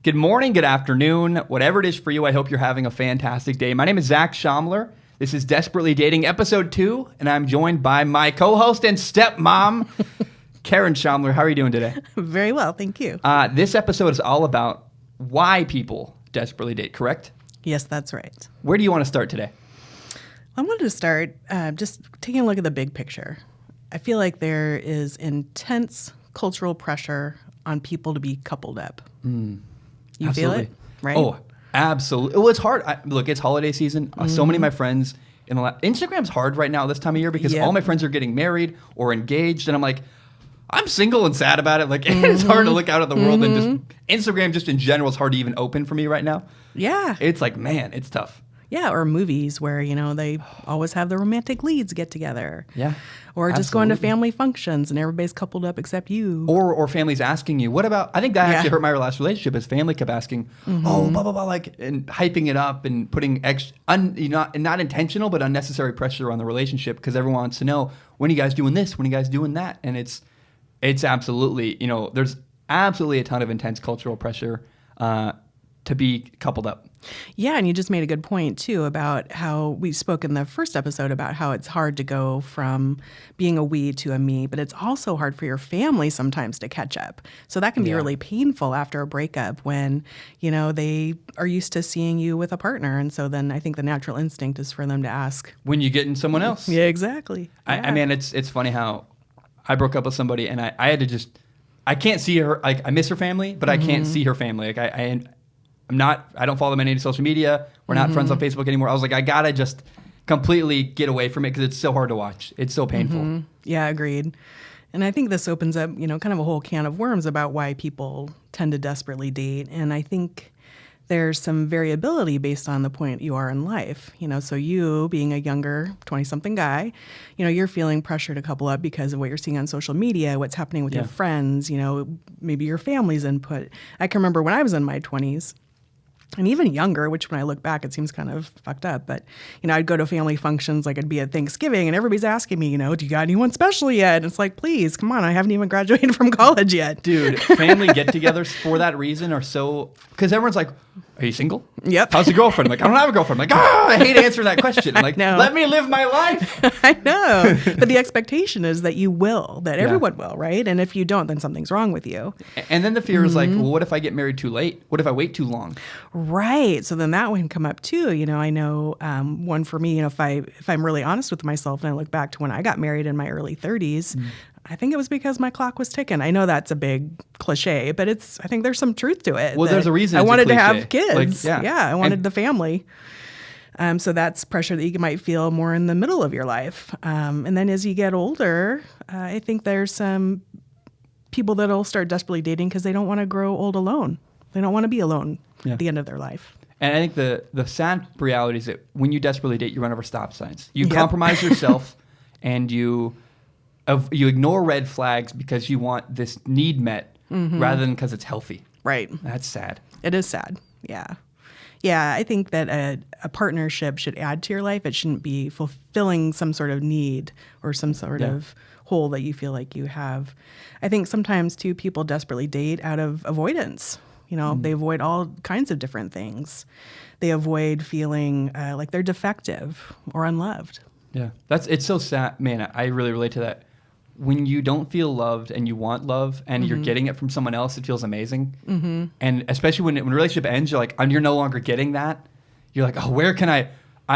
Good morning, good afternoon, whatever it is for you. I hope you're having a fantastic day. My name is Zach Shomler. This is Desperately Dating, Episode 2, and I'm joined by my co-host and stepmom, Karyn Shomler. How are you doing today? Very well, thank you. This episode is all about why people desperately date, correct? Yes, that's right. Where do you want to start today? I wanted to start just taking a look at the big picture. I feel like there is intense cultural pressure on people to be coupled up. You feel it, right? Oh, absolutely. Well, it's hard. Look, it's holiday season. So many of my friends Instagram's hard right now this time of year because all my friends are getting married or engaged, and I'm like, I'm single and sad about it. Like, it's hard to look out at the world, and just Instagram, just in general, is hard to even open for me right now. Yeah. It's like, man, it's tough. Yeah, or movies where, they always have the romantic leads get together. Yeah. Or just going to family functions and everybody's coupled up except you. Or families asking you, what about, I think that actually hurt my last relationship, is family kept asking, oh, blah, blah, blah, like, and hyping it up and putting not intentional, but unnecessary pressure on the relationship because everyone wants to know, when are you guys doing this? When are you guys doing that? And it's absolutely, there's absolutely a ton of intense cultural pressure to be coupled up. Yeah, and you just made a good point, too, about how we spoke in the first episode about how it's hard to go from being a we to a me, but it's also hard for your family sometimes to catch up. So that can be really painful after a breakup when, they are used to seeing you with a partner. And so then I think the natural instinct is for them to ask. When you getting someone else? Yeah, exactly. I mean, it's funny how I broke up with somebody and I had to just, I can't see her, like, I miss her family, but I can't see her family. Like, I don't follow them on any social media. We're not friends on Facebook anymore. I was like, I gotta just completely get away from it because it's so hard to watch. It's so painful. Yeah, agreed. And I think this opens up, kind of a whole can of worms about why people tend to desperately date. And I think there's some variability based on the point you are in life. So you being a younger 20-something guy, you're feeling pressure to couple up because of what you're seeing on social media, what's happening with your friends, maybe your family's input. I can remember when I was in my 20s, and even younger, which when I look back, it seems kind of fucked up. But, I'd go to family functions, like I'd be at Thanksgiving and everybody's asking me, do you got anyone special yet? And it's like, please, come on, I haven't even graduated from college yet. Dude, family get-togethers for that reason are so, because everyone's like, are you single? Yep. How's your girlfriend? I'm like, I don't have a girlfriend. I'm like, I hate answering that question. I'm like, let me live my life. I know. But the expectation is that you will, that everyone will, right? And if you don't, then something's wrong with you. And then the fear is like, well, what if I get married too late? What if I wait too long? Right. So then that one can come up too. I know one for me, if I'm really honest with myself and I look back to when I got married in my early 30s, I think it was because my clock was ticking. I know that's a big cliche, but I think there's some truth to it. Well, there's a reason I it's wanted a to cliche. have kids. Like, I wanted the family. So that's pressure that you might feel more in the middle of your life. And then as you get older, I think there's some people that'll start desperately dating because they don't want to grow old alone. They don't want to be alone at the end of their life. And I think the sad reality is that when you desperately date, you run over stop signs. You compromise yourself and you ignore red flags because you want this need met rather than because it's healthy. Right. That's sad. It is sad. Yeah. Yeah, I think that a partnership should add to your life. It shouldn't be fulfilling some sort of need or some sort of hole that you feel like you have. I think sometimes, too, people desperately date out of avoidance. They avoid all kinds of different things. They avoid feeling like they're defective or unloved. Yeah. It's so sad. Man, I really relate to that. When you don't feel loved and you want love and you're getting it from someone else, it feels amazing. And especially when a relationship ends, you're like, you're no longer getting that. You're like, oh, where can I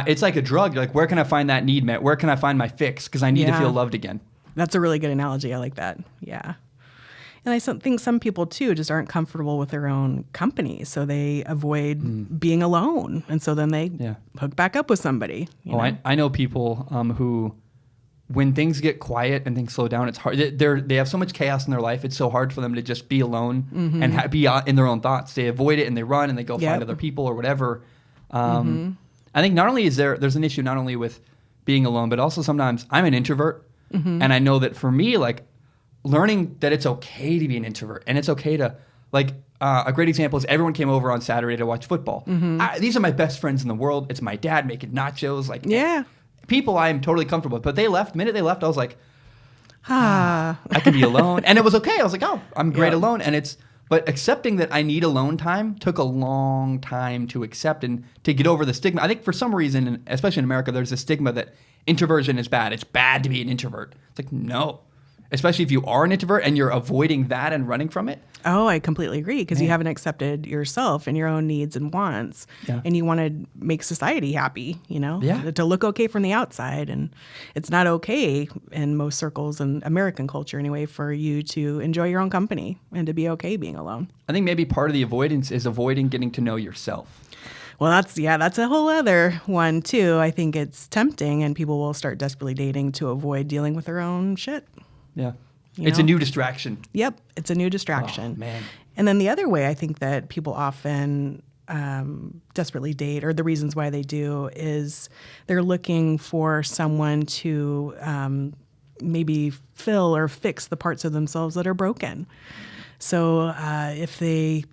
it's like a drug. You're like, where can I find that need met? Where can I find my fix? Because I need to feel loved again. That's a really good analogy. I like that. Yeah. And I think some people, too, just aren't comfortable with their own company. So they avoid being alone. And so then they hook back up with somebody. I know people who, when things get quiet and things slow down, it's hard. They have so much chaos in their life. It's so hard for them to just be alone and be in their own thoughts. They avoid it and they run and they go find other people or whatever. I think not only there's an issue not only with being alone, but also sometimes I'm an introvert. And I know that for me, like, learning that it's okay to be an introvert and it's okay to, like, a great example is everyone came over on Saturday to watch football. These are my best friends in the world. It's my dad making nachos. Like, people I am totally comfortable with. But they left. The minute they left, I was like, I can be alone. And it was okay. I was like, oh, I'm great alone. And But accepting that I need alone time took a long time to accept and to get over the stigma. I think for some reason, and especially in America, there's a stigma that introversion is bad. It's bad to be an introvert. It's like, no. Especially if you are an introvert and you're avoiding that and running from it. Oh, I completely agree, because you haven't accepted yourself and your own needs and wants, and you want to make society happy, to look okay from the outside. And it's not okay in most circles in American culture anyway for you to enjoy your own company and to be okay being alone. I think maybe part of the avoidance is avoiding getting to know yourself. Well, that's a whole other one too. I think it's tempting, and people will start desperately dating to avoid dealing with their own shit. Yeah. It's a new distraction. Yep. It's a new distraction. Oh, man. And then the other way I think that people often desperately date, or the reasons why they do, is they're looking for someone to maybe fill or fix the parts of themselves that are broken. So if they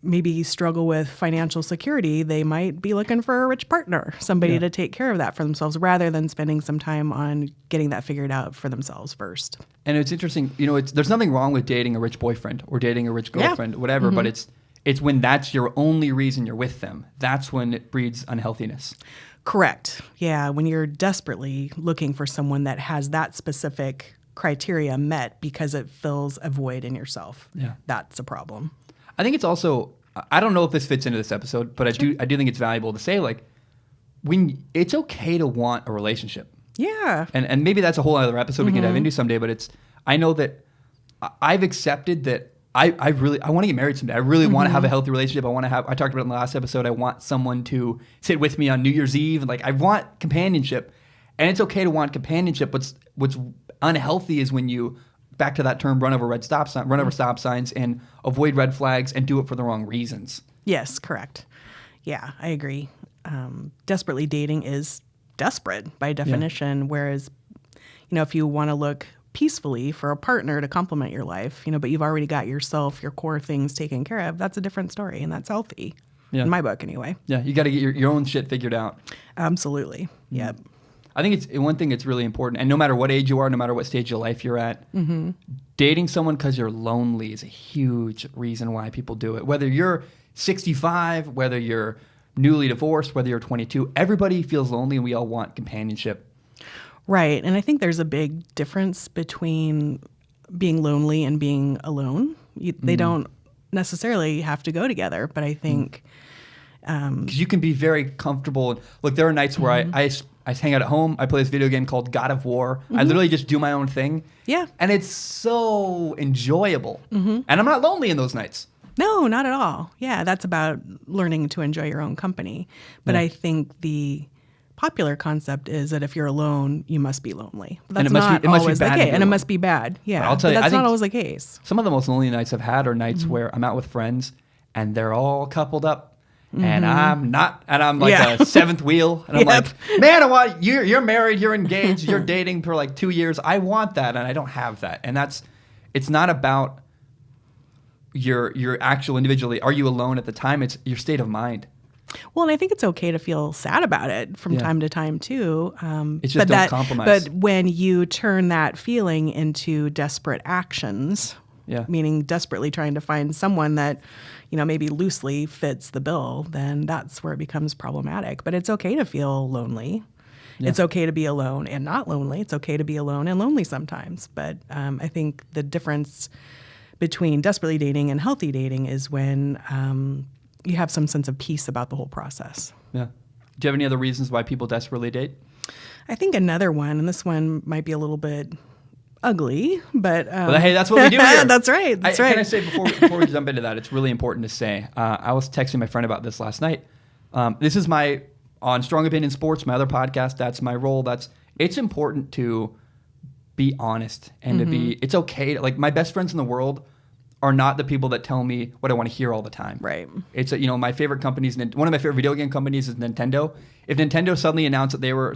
maybe struggle with financial security, they might be looking for a rich partner, somebody to take care of that for themselves, rather than spending some time on getting that figured out for themselves first. And it's interesting, there's nothing wrong with dating a rich boyfriend or dating a rich girlfriend, whatever, but it's when that's your only reason you're with them. That's when it breeds unhealthiness. Correct. Yeah, when you're desperately looking for someone that has that specific criteria met because it fills a void in yourself. Yeah. That's a problem. I think it's also, I don't know if this fits into this episode, but I do think it's valuable to say, like, when it's okay to want a relationship. Yeah. And maybe that's a whole other episode we can dive into someday, but I know that I've accepted that I want to get married someday. I really want to have a healthy relationship. I talked about it in the last episode. I want someone to sit with me on New Year's Eve. And I want companionship, and it's okay to want companionship. What's unhealthy is when you, back to that term, run over stop signs and avoid red flags and do it for the wrong reasons. Yes, correct. Yeah, I agree. Desperately dating is desperate by definition, whereas, if you want to look peacefully for a partner to complement your life, but you've already got yourself, your core things taken care of, that's a different story, and that's healthy. In my book, anyway. Yeah, you got to get your own shit figured out. Absolutely. Yep. I think it's one thing that's really important, and no matter what age you are, no matter what stage of life you're at, dating someone because you're lonely is a huge reason why people do it. Whether you're 65, whether you're newly divorced, whether you're 22, everybody feels lonely, and we all want companionship. Right, and I think there's a big difference between being lonely and being alone. They don't necessarily have to go together, but I think... Because you can be very comfortable. Look, there are nights where I hang out at home. I play this video game called God of War. I literally just do my own thing. Yeah. And it's so enjoyable. And I'm not lonely in those nights. No, not at all. Yeah, that's about learning to enjoy your own company. But I think the popular concept is that if you're alone, you must be lonely. But that's not always the case. And it must be bad. Yeah, but I'll tell you, that's not always the case. Some of the most lonely nights I've had are nights where I'm out with friends and they're all coupled up. And I'm not, and I'm like a seventh wheel, and I'm like, man, I want you're married, you're engaged, you're dating for like 2 years. I want that, and I don't have that. And it's not about your actual individually. Are you alone at the time? It's your state of mind. Well, and I think it's okay to feel sad about it from time to time too. It's just don't compromise. But when you turn that feeling into desperate actions, meaning desperately trying to find someone that, maybe loosely fits the bill, then that's where it becomes problematic. But it's okay to feel lonely. Yeah. It's okay to be alone and not lonely. It's okay to be alone and lonely sometimes. But I think the difference between desperately dating and healthy dating is when you have some sense of peace about the whole process. Yeah. Do you have any other reasons why people desperately date? I think another one, and this one might be a little bit ugly, but well, hey, that's what we do here. That's right. That's right. Can I say before we jump into that, it's really important to say. I was texting my friend about this last night. This is on Strong Opinion Sports, my other podcast. That's my role. It's important to be honest and to be. It's okay to, my best friends in the world are not the people that tell me what I want to hear all the time. Right. It's my favorite companies. One of my favorite video game companies is Nintendo. If Nintendo suddenly announced that they were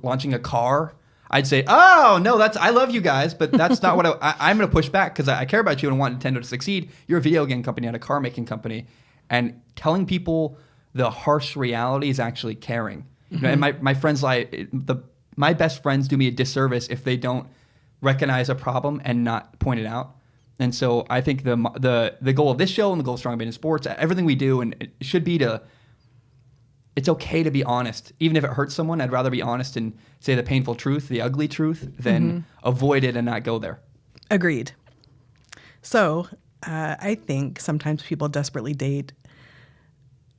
launching a car, I'd say, oh, no, I love you guys, but that's not what I'm going to push back because I care about you and want Nintendo to succeed. You're a video game company, not a car making company. And telling people the harsh reality is actually caring. And my friends my best friends do me a disservice if they don't recognize a problem and not point it out. And so I think the goal of this show and the goal of Strong Man in Sports, everything we do, and it should be it's okay to be honest. Even if it hurts someone, I'd rather be honest and say the painful truth, the ugly truth, than avoid it and not go there. Agreed. So I think sometimes people desperately date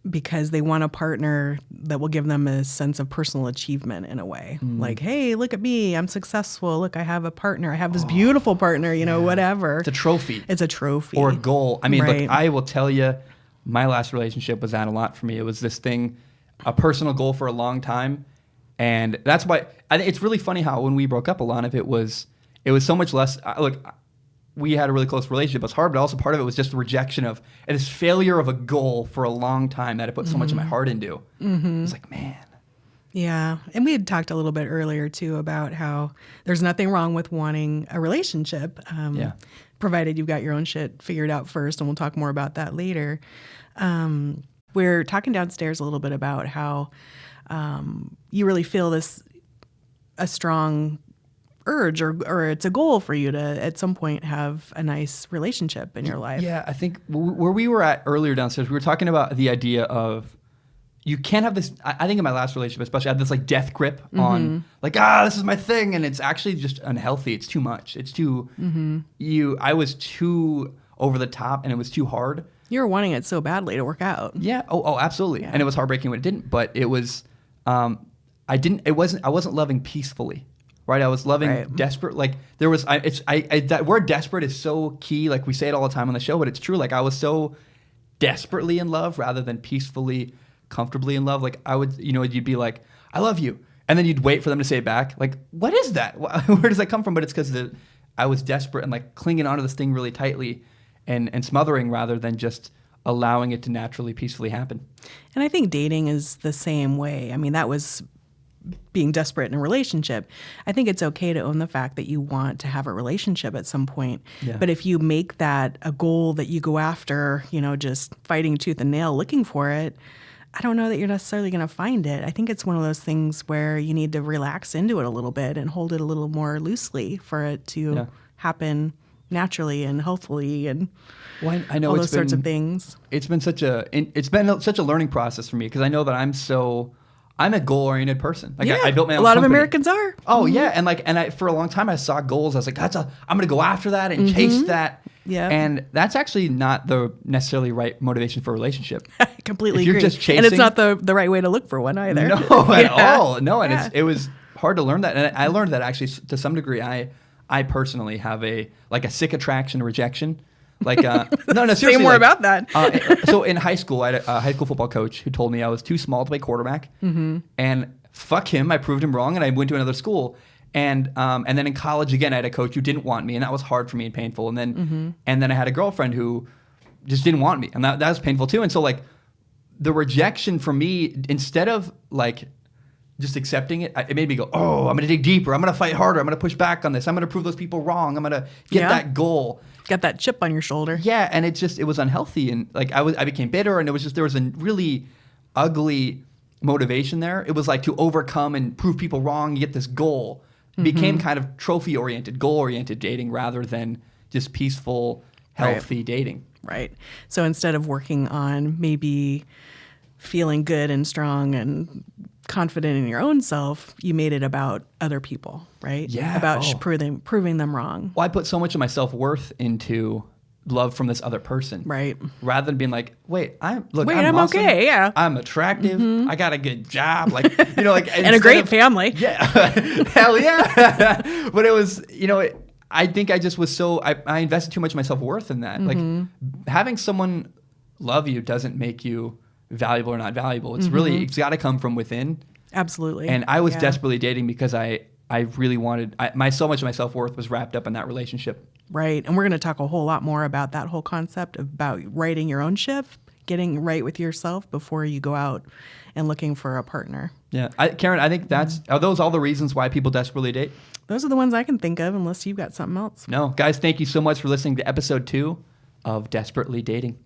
because they want a partner that will give them a sense of personal achievement in a way. Like, hey, look at me. I'm successful. Look, I have a partner. I have this beautiful partner, whatever. It's a trophy. It's a trophy. Or a goal. I mean, Right. look, I will tell you, my last relationship was that a lot for me. It was this thing, a personal goal for a long time. And that's why, I think it's really funny how when we broke up, a lot of it was so much less, look, we had a really close relationship. It was hard, but also part of it was just the rejection of, and this failure of a goal for a long time that I put so much of my heart into. It's like, man. Yeah. And we had talked a little bit earlier, too, about how there's nothing wrong with wanting a relationship, provided you've got your own shit figured out first, and we'll talk more about that later. We're talking downstairs a little bit about how you really feel a strong urge or it's a goal for you to at some point have a nice relationship in your life. Yeah, I think where we were at earlier downstairs, we were talking about the idea of you can't have this. I think in my last relationship, especially, I had this like death grip on like, this is my thing, and it's actually just unhealthy. It's too much. It's too I was too over the top, and it was too hard. You were wanting it so badly to work out. Yeah. Oh, absolutely. Yeah. And it was heartbreaking when it didn't. But it was, I wasn't loving peacefully. Right, I was loving desperate. Like there was, that word "desperate" is so key. Like we say it all the time on the show, but it's true. Like I was so desperately in love rather than peacefully, comfortably in love. Like I would, you'd be like, "I love you," and then you'd wait for them to say it back. Like, what is that? Where does that come from? But it's because I was desperate and like clinging onto this thing really tightly, and smothering rather than just allowing it to naturally, peacefully happen. And I think dating is the same way. I mean, that was being desperate in a relationship. I think it's okay to own the fact that you want to have a relationship at some point. Yeah. But if you make that a goal that you go after, just fighting tooth and nail looking for it, I don't know that you're necessarily going to find it. I think it's one of those things where you need to relax into it a little bit and hold it a little more loosely for it to happen naturally and healthfully and I know all those sorts of things. It's been such a learning process for me because I know that I'm a goal-oriented person. Like I built my own a lot company. of Americans are. Oh yeah, and for a long time I saw goals. I was like, I'm going to go after that and chase that. Yeah, and that's actually not the necessarily right motivation for a relationship. I completely agree. You're just chasing, and it's not the right way to look for one either. No, at all. No, and it was hard to learn that, and I learned that actually to some degree. I personally have a sick attraction rejection. Like, no, seriously. Say more about that. So in high school, I had a high school football coach who told me I was too small to play quarterback. And fuck him, I proved him wrong, and I went to another school. And then in college, again, I had a coach who didn't want me, and that was hard for me and painful. And then I had a girlfriend who just didn't want me, and that was painful too. And so, like, the rejection for me, instead of, like, just accepting it, it made me go, oh, I'm going to dig deeper. I'm going to fight harder. I'm going to push back on this. I'm going to prove those people wrong. I'm going to get that goal. Got that chip on your shoulder. Yeah, and it was unhealthy, and like I became bitter, and there was a really ugly motivation there. It was like to overcome and prove people wrong, and get this goal. It became kind of trophy-oriented, goal-oriented dating rather than just peaceful, healthy dating. Right. So instead of working on maybe feeling good and strong and confident in your own self, you made it about other people, right? Yeah. About proving them wrong. Well, I put so much of my self-worth into love from this other person. Right. Rather than being like, I'm awesome. Okay, yeah. I'm attractive. I got a good job. Like, and a great family. Yeah. Hell yeah. But it was, I think I just was I invested too much of my self-worth in that. Like having someone love you doesn't make you valuable or not valuable. It's really, it's got to come from within. Absolutely. And I was desperately dating because I really wanted, so much of my self-worth was wrapped up in that relationship. Right. And we're going to talk a whole lot more about that whole concept about writing your own ship, getting right with yourself before you go out and looking for a partner. Yeah. Karyn, I think are those all the reasons why people desperately date? Those are the ones I can think of, unless you've got something else. No. Guys, thank you so much for listening to episode 2 of Desperately Dating.